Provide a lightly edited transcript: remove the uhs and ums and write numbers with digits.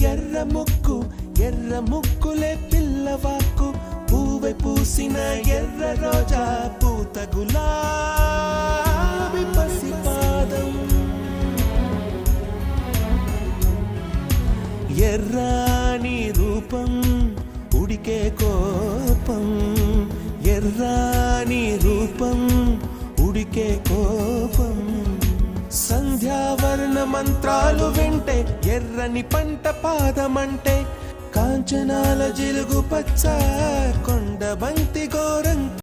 ఎర్ర ముక్కులే పిల్లవాకు పూవె పూసిన ఎర్ర రోజా పూత గులాబీ పసిపాదం ఎర్రాని రూపం ఉడికే కోపం ఎర్రాని రూపం ఉడికే కోపం సంధ్యావర్ణ మంత్రాలు వింటే ఎర్రని పంట పాదమంటే కాంచనాల జిలుగు పచ్చ కొండ బంతి ఘోరంగా